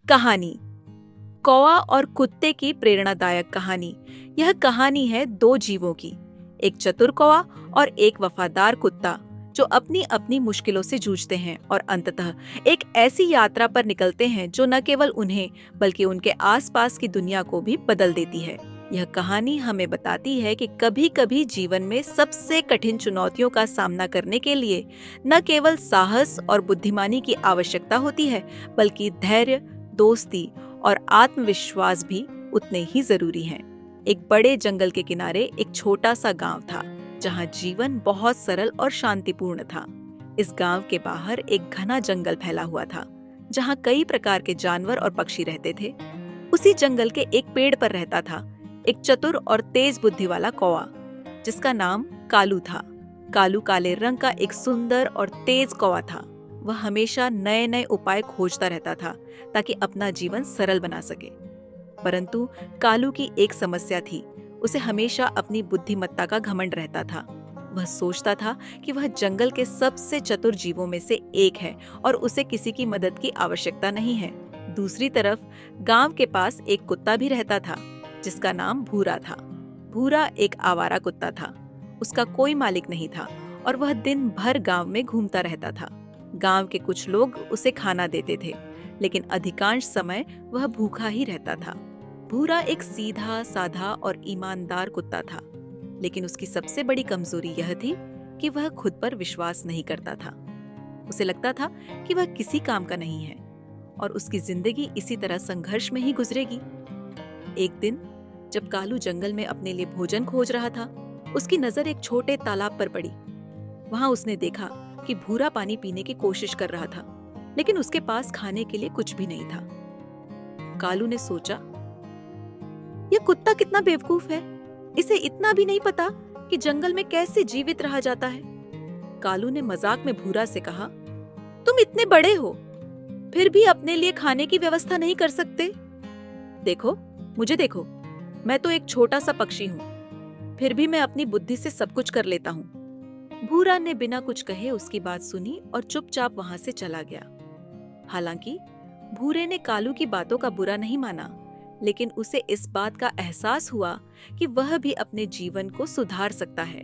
कहानी कौवा और कुत्ते की प्रेरणादायक कहानी। यह कहानी है दो जीवों की, एक चतुर कौवा और एक वफादार कुत्ता जो अपनी अपनी मुश्किलों से जूझते हैं और अंततः एक ऐसी यात्रा पर निकलते हैं जो न केवल उन्हें बल्कि उनके आसपास की दुनिया को भी बदल देती है। यह कहानी हमें बताती है कि कभी कभी जीवन में सबसे कठिन चुनौतियों का सामना करने के लिए न केवल साहस और बुद्धिमानी की आवश्यकता होती है, बल्कि धैर्य, दोस्ती और आत्मविश्वास भी उतने ही जरूरी हैं। एक बड़े जंगल के किनारे एक छोटा सा गांव था, जहां जीवन बहुत सरल और शांतिपूर्ण था। इस गांव के बाहर एक घना जंगल फैला हुआ था, जहां कई प्रकार के जानवर और पक्षी रहते थे। उसी जंगल के एक पेड़ पर रहता था एक चतुर और तेज बुद्धि वाला कौवा, जिसका नाम कालू था। कालू काले रंग का एक सुंदर और तेज कौवा था। वह हमेशा नए नए उपाय खोजता रहता था ताकि अपना जीवन सरल बना सके। परंतु कालू की एक समस्या थी, उसे हमेशा अपनी बुद्धिमत्ता का घमंड रहता था। वह सोचता था कि वह जंगल के सबसे चतुर जीवों में से एक है और उसे किसी की मदद की आवश्यकता नहीं है। दूसरी तरफ गांव के पास एक कुत्ता भी रहता था, जिसका नाम भूरा था। भूरा एक आवारा कुत्ता था। उसका कोई मालिक नहीं था और वह दिन भर गांव में घूमता रहता था। गांव के कुछ लोग उसे खाना देते थे, लेकिन अधिकांश समय वह भूखा ही रहता था। भूरा एक सीधा साधा और ईमानदार कुत्ता था, लेकिन उसकी सबसे बड़ी कमजोरी यह थी कि वह खुद पर विश्वास नहीं करता था। उसे लगता था कि वह किसी काम का नहीं है और उसकी जिंदगी इसी तरह संघर्ष में ही गुजरेगी। एक दिन जब कालू जंगल में अपने लिए भोजन खोज रहा था, उसकी नजर एक छोटे तालाब पर पड़ी। वहां उसने देखा कि भूरा पानी पीने की कोशिश कर रहा था, लेकिन उसके पास खाने के लिए कुछ भी नहीं था। कालू ने सोचा, यह कुत्ता कितना बेवकूफ है, इसे इतना भी नहीं पता कि जंगल में कैसे जीवित रहा जाता है। कालू ने मजाक में भूरा से कहा, तुम इतने बड़े हो, फिर भी अपने लिए खाने की व्यवस्था नहीं कर सकते। देखो, मुझे देखो, मैं तो एक छोटा सा पक्षी हूँ, फिर भी मैं अपनी बुद्धि से सब कुछ कर लेता हूँ। भूरा ने बिना कुछ कहे उसकी बात सुनी और चुपचाप वहां से चला गया। हालांकि भूरे ने कालू की बातों का बुरा नहीं माना, लेकिन उसे इस बात का एहसास हुआ कि वह भी अपने जीवन को सुधार सकता है,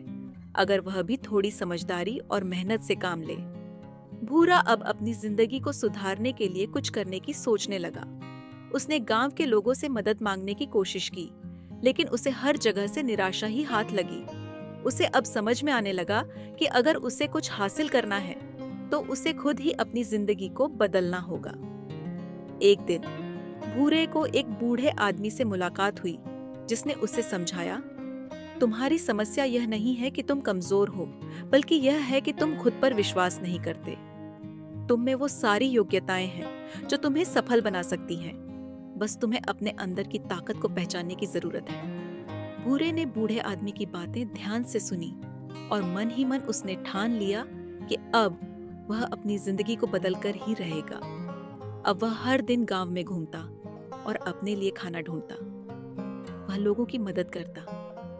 अगर वह भी थोड़ी समझदारी और मेहनत से काम ले। भूरा अब अपनी जिंदगी को सुधारने के लिए कुछ करने की सोचने लगा। उसने गांव के लोगों से मदद मांगने की कोशिश की, लेकिन उसे हर जगह से निराशा ही हाथ लगी। उसे अब समझ में आने लगा कि अगर उसे कुछ हासिल करना है तो उसे खुद ही अपनी जिंदगी को बदलना होगा। एक दिन भूरे को एक बूढ़े आदमी से मुलाकात हुई, जिसने उसे समझाया, तुम्हारी समस्या यह नहीं है कि तुम कमजोर हो, बल्कि यह है कि तुम खुद पर विश्वास नहीं करते। तुम में वो सारी योग्यताएं हैं जो तुम्हें सफल बना सकती हैं, बस तुम्हें अपने अंदर की ताकत को पहचानने की जरूरत है। भूरे ने बूढ़े आदमी की बातें ध्यान से सुनी और मन ही मन उसने ठान लिया कि अब वह अपनी जिंदगी को बदलकर ही रहेगा। अब वह हर दिन गांव में घूमता और अपने लिए खाना ढूंढता। वह लोगों की मदद करता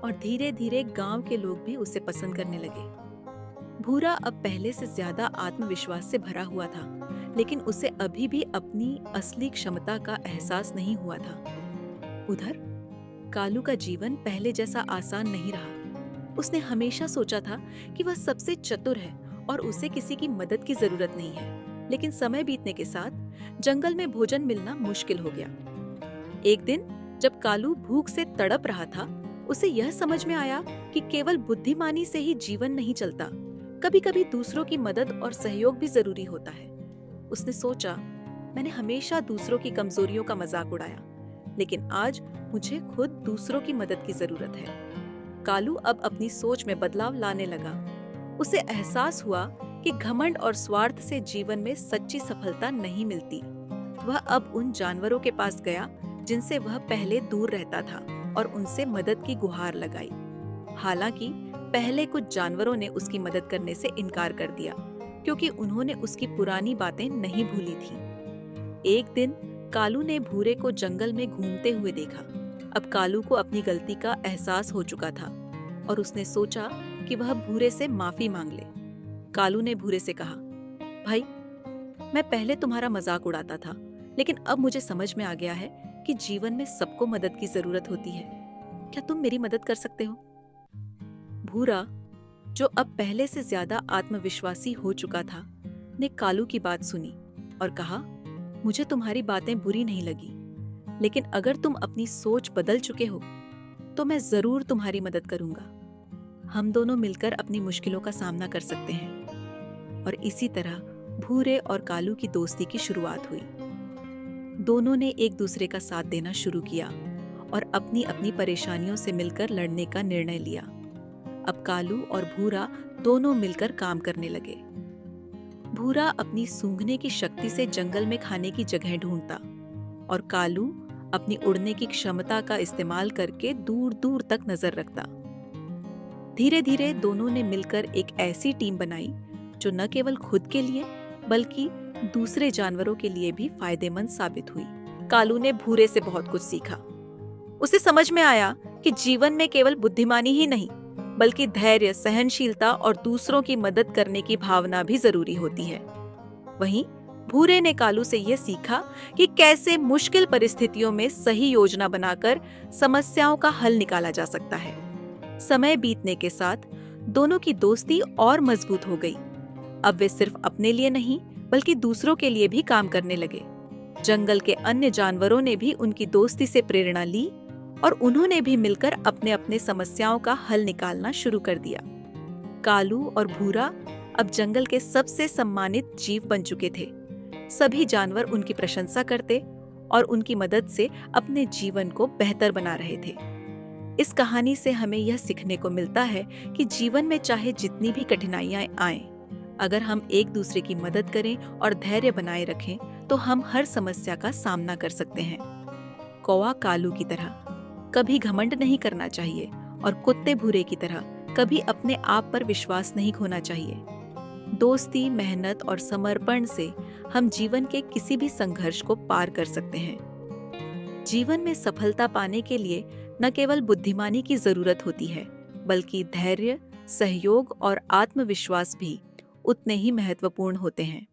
और धीरे धीरे गांव के लोग भी उसे पसंद करने लगे। भूरा अब पहले से ज्यादा आत्मविश्वास से भरा हुआ था, लेकिन उसे अभी भी अपनी असली क्षमता का एहसास नहीं हुआ था। उधर कालू का जीवन पहले जैसा आसान नहीं रहा। उसने हमेशा सोचा था कि वह सबसे चतुर है और उसे किसी की मदद की जरूरत नहीं है, लेकिन समय बीतने के साथ जंगल में भोजन मिलना मुश्किल हो गया। एक दिन जब कालू भूख से तड़प रहा था, उसे यह समझ में आया कि केवल बुद्धिमानी से ही जीवन नहीं चलता, कभी कभी दूसरों की मदद और सहयोग भी जरूरी होता है। उसने सोचा, मैंने हमेशा दूसरों की कमजोरियों का मजाक उड़ाया, लेकिन आज मुझे खुद दूसरों की मदद की जरूरत है। कालू अब अपनी सोच में बदलाव लाने लगा। उसे एहसास हुआ कि घमंड और स्वार्थ से जीवन में सच्ची सफलता नहीं मिलती। वह अब उन जानवरों के पास गया जिनसे वह पहले दूर रहता था और उनसे मदद की गुहार लगाई। हालांकि पहले कुछ जानवरों ने उसकी मदद करने से इनकार कर दिया, क्योंकि उन्होंने उसकी पुरानी बातें नहीं भूली थी। एक दिन कालू ने भूरे को जंगल में घूमते हुए देखा। अब कालू को अपनी गलती का एहसास हो चुका था और उसने सोचा कि वह भूरे से माफी मांग ले। कालू ने भूरे से कहा, भाई, मैं पहले तुम्हारा मजाक उड़ाता था, लेकिन अब मुझे समझ में आ गया है कि जीवन में सबको मदद की जरूरत होती है। क्या तुम मेरी मदद कर सकते हो? भूरा, जो अब पहले से ज्यादा आत्मविश्वासी हो चुका था, ने कालू की बात सुनी और कहा, मुझे तुम्हारी बातें बुरी नहीं लगी, लेकिन अगर तुम अपनी सोच बदल चुके हो तो मैं जरूर तुम्हारी मदद करूंगा। हम दोनों मिलकर अपनी मुश्किलों का सामना कर सकते हैं। और इसी तरह भूरे और कालू की दोस्ती की शुरुआत हुई। दोनों ने एक दूसरे का साथ देना शुरू किया और अपनी अपनी परेशानियों से मिलकर लड़ने का निर्णय लिया। अब कालू और भूरा दोनों मिलकर काम करने लगे। भूरा अपनी सूंघने की शक्ति से जंगल में खाने की जगह ढूंढता और कालू अपनी उड़ने की क्षमता का इस्तेमाल करके दूर दूर तक नजर रखता। धीरे धीरे दोनों ने मिलकर एक ऐसी टीम बनाई जो न केवल खुद के लिए बल्कि दूसरे जानवरों के लिए भी फायदेमंद साबित हुई। कालू ने भूरे से बहुत कुछ सीखा। उसे समझ में आया कि जीवन में केवल बुद्धिमानी ही नहीं बल्कि धैर्य, सहनशीलता और दूसरों की मदद करने की भावना भी जरूरी होती है। वहीं भूरे ने कालू से यह सीखा कि कैसे मुश्किल परिस्थितियों में सही योजना बनाकर समस्याओं का हल निकाला जा सकता है। समय बीतने के साथ दोनों की दोस्ती और मजबूत हो गई। अब वे सिर्फ अपने लिए नहीं बल्कि दूसरों के लिए भी काम करने लगे। जंगल के अन्य जानवरों ने भी उनकी दोस्ती से प्रेरणा ली और उन्होंने भी मिलकर अपने अपने समस्याओं का हल निकालना शुरू कर दिया। कालू और भूरा अब जंगल के सबसे सम्मानित जीव बन चुके थे। सभी जानवर उनकी प्रशंसा करते और उनकी मदद से अपने जीवन को बेहतर बना रहे थे। इस कहानी से हमें यह सीखने को मिलता है कि जीवन में चाहे जितनी भी कठिनाइयां आएं, अगर हम एक दूसरे की मदद करें और धैर्य बनाए रखें तो हम हर समस्या का सामना कर सकते हैं। कौवा कालू की तरह कभी घमंड नहीं करना चाहिए और कुत्ते भूरे की तरह कभी अपने आप पर विश्वास नहीं खोना चाहिए। दोस्ती, मेहनत और समर्पण से हम जीवन के किसी भी संघर्ष को पार कर सकते हैं। जीवन में सफलता पाने के लिए न केवल बुद्धिमानी की जरूरत होती है बल्कि धैर्य, सहयोग और आत्मविश्वास भी उतने ही महत्वपूर्ण होते हैं।